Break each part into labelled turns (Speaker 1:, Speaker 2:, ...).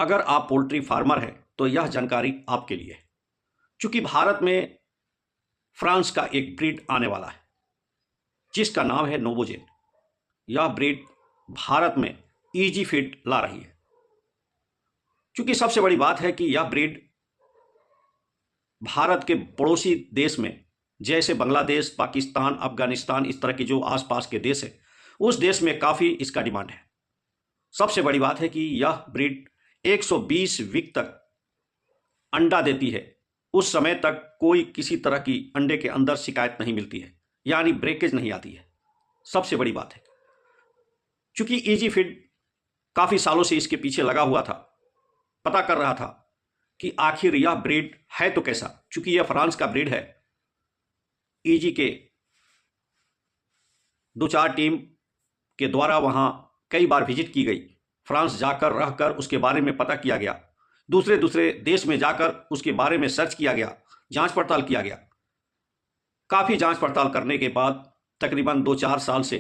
Speaker 1: अगर आप poultry farmer हैं तो यह जानकारी आपके लिए है। चूंकि भारत में फ्रांस का एक ब्रीड आने वाला है जिसका नाम है नोवोजेन। यह ब्रीड भारत में इजी फीड ला रही है। चूंकि सबसे बड़ी बात है कि यह ब्रीड भारत के पड़ोसी देश में, जैसे बांग्लादेश, पाकिस्तान, अफगानिस्तान, इस तरह के जो आसपास के देश है, उस देश में काफ़ी इसका डिमांड है। सबसे बड़ी बात है कि यह ब्रीड 120 वीक तक अंडा देती है। उस समय तक कोई किसी तरह की अंडे के अंदर शिकायत नहीं मिलती है, यानी ब्रेकेज नहीं आती है। सबसे बड़ी बात है, चूंकि इजी फीड काफ़ी सालों से इसके पीछे लगा हुआ था, पता कर रहा था कि आखिर यह ब्रीड है तो कैसा। चूंकि यह फ्रांस का ब्रीड है, इजी के 2-4 टीम के द्वारा वहां कई बार विजिट की गई। फ्रांस जाकर रहकर उसके बारे में पता किया गया, दूसरे देश में जाकर उसके बारे में सर्च किया गया, जांच पड़ताल किया गया। काफ़ी जांच पड़ताल करने के बाद तकरीबन 2-4 साल से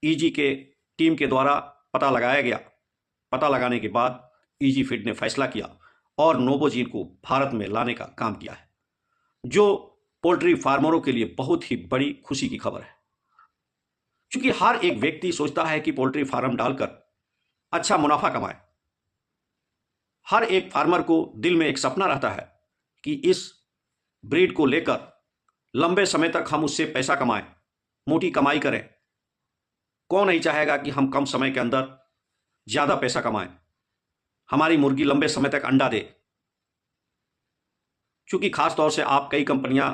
Speaker 1: इजी के टीम के द्वारा पता लगाया गया। पता लगाने के बाद इजी फीड ने फैसला किया और नोवोजीन को भारत में लाने का काम किया है, जो पोल्ट्री फार्मरों के लिए बहुत ही बड़ी खुशी की खबर है। क्योंकि हर एक व्यक्ति सोचता है कि पोल्ट्री फार्म डालकर अच्छा मुनाफा कमाए। हर एक फार्मर को दिल में एक सपना रहता है कि इस ब्रीड को लेकर लंबे समय तक हम उससे पैसा कमाएं, मोटी कमाई करें। कौन नहीं चाहेगा कि हम कम समय के अंदर ज़्यादा पैसा कमाएं, हमारी मुर्गी लंबे समय तक अंडा दे। चूंकि खास तौर से आप कई कंपनियां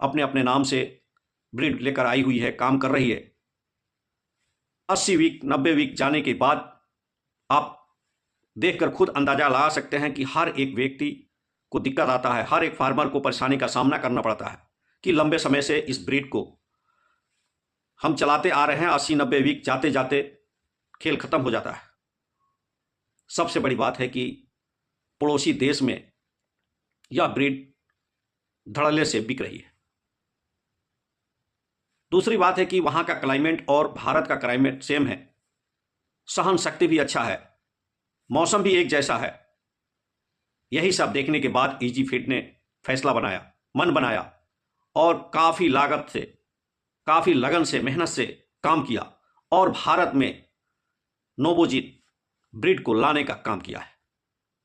Speaker 1: अपने अपने नाम से ब्रीड लेकर आई हुई है, काम कर रही है। 80 वीक 90 वीक जाने के बाद आप देखकर खुद अंदाजा लगा सकते हैं कि हर एक व्यक्ति को दिक्कत आता है, हर एक फार्मर को परेशानी का सामना करना पड़ता है कि लंबे समय से इस ब्रीड को हम चलाते आ रहे हैं। 80-90 वीक जाते जाते खेल खत्म हो जाता है। सबसे बड़ी बात है कि पड़ोसी देश में यह ब्रीड धड़ल्ले से बिक रही है। दूसरी बात है कि वहां का क्लाइमेट और भारत का क्लाइमेट सेम है, सहन शक्ति भी अच्छा है, मौसम भी एक जैसा है। यही सब देखने के बाद इजी फीड ने फैसला बनाया, मन बनाया और काफ़ी लागत से, काफ़ी लगन से, मेहनत से काम किया और भारत में नोवोजीन ब्रीड को लाने का काम किया है,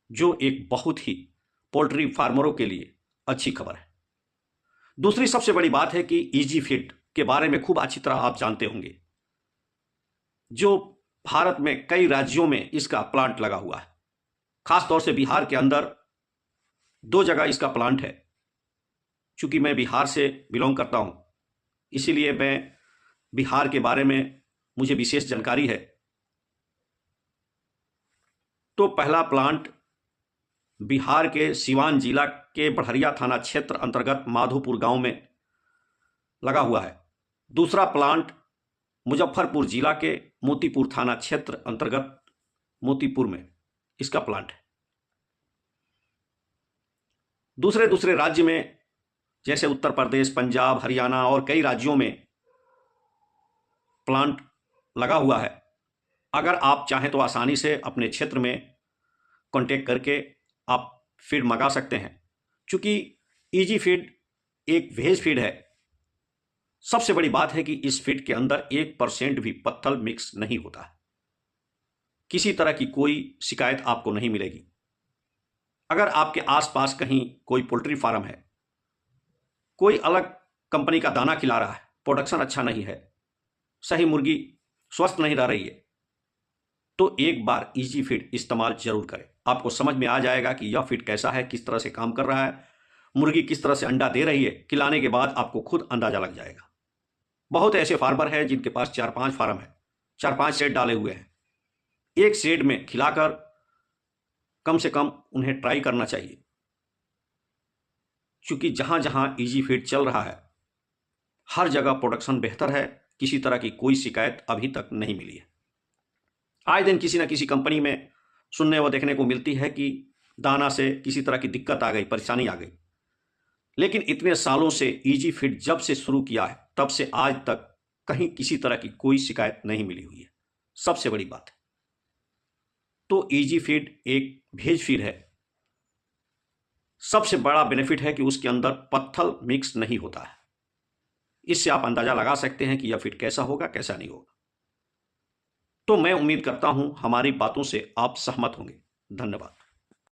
Speaker 1: जो एक बहुत ही पोल्ट्री फार्मरों के लिए अच्छी खबर है। दूसरी सबसे बड़ी बात है कि इजी फीड के बारे में खूब अच्छी तरह आप जानते होंगे, जो भारत में कई राज्यों में इसका प्लांट लगा हुआ है। खास तौर से बिहार के अंदर 2 जगह इसका प्लांट है। चूंकि मैं बिहार से बिलोंग करता हूं, इसीलिए मैं बिहार के बारे में मुझे विशेष जानकारी है। तो पहला प्लांट बिहार के सिवान जिला के बढ़िया थाना क्षेत्र अंतर्गत माधोपुर गांव में लगा हुआ है। दूसरा प्लांट मुजफ्फरपुर जिला के मोतीपुर थाना क्षेत्र अंतर्गत मोतीपुर में इसका प्लांट है। दूसरे राज्य में जैसे उत्तर प्रदेश, पंजाब, हरियाणा और कई राज्यों में प्लांट लगा हुआ है। अगर आप चाहें तो आसानी से अपने क्षेत्र में कांटेक्ट करके आप फीड मंगा सकते हैं। चूंकि इजी फीड एक वेज फीड है, सबसे बड़ी बात है कि इस फीड के अंदर 1% भी पत्थर मिक्स नहीं होता है। किसी तरह की कोई शिकायत आपको नहीं मिलेगी। अगर आपके आसपास कहीं कोई पोल्ट्री फार्म है, कोई अलग कंपनी का दाना खिला रहा है, प्रोडक्शन अच्छा नहीं है, सही मुर्गी स्वस्थ नहीं रह रही है, तो एक बार इजी फीड इस्तेमाल जरूर करें। आपको समझ में आ जाएगा कि यह फीड कैसा है, किस तरह से काम कर रहा है, मुर्गी किस तरह से अंडा दे रही है। खिलाने के बाद आपको खुद अंदाजा लग जाएगा। बहुत ऐसे फार्मर हैं जिनके पास 4-5 फार्म है, 4-5 शेड डाले हुए हैं। एक शेड में खिलाकर कम से कम उन्हें ट्राई करना चाहिए। क्योंकि जहां जहां इजी फीड चल रहा है, हर जगह प्रोडक्शन बेहतर है, किसी तरह की कोई शिकायत अभी तक नहीं मिली है। आए दिन किसी न किसी कंपनी में सुनने व देखने को मिलती है कि दाना से किसी तरह की दिक्कत आ गई, परेशानी आ गई। लेकिन इतने सालों से इजी फीड जब से शुरू किया है, तब से आज तक कहीं किसी तरह की कोई शिकायत नहीं मिली हुई है। सबसे बड़ी बात है। तो इजी फीड एक वेज फीड है। सबसे बड़ा बेनिफिट है कि उसके अंदर पत्थर मिक्स नहीं होता है। इससे आप अंदाजा लगा सकते हैं कि यह फीड कैसा होगा, कैसा नहीं होगा। तो मैं उम्मीद करता हूं हमारी बातों से आप सहमत होंगे। धन्यवाद।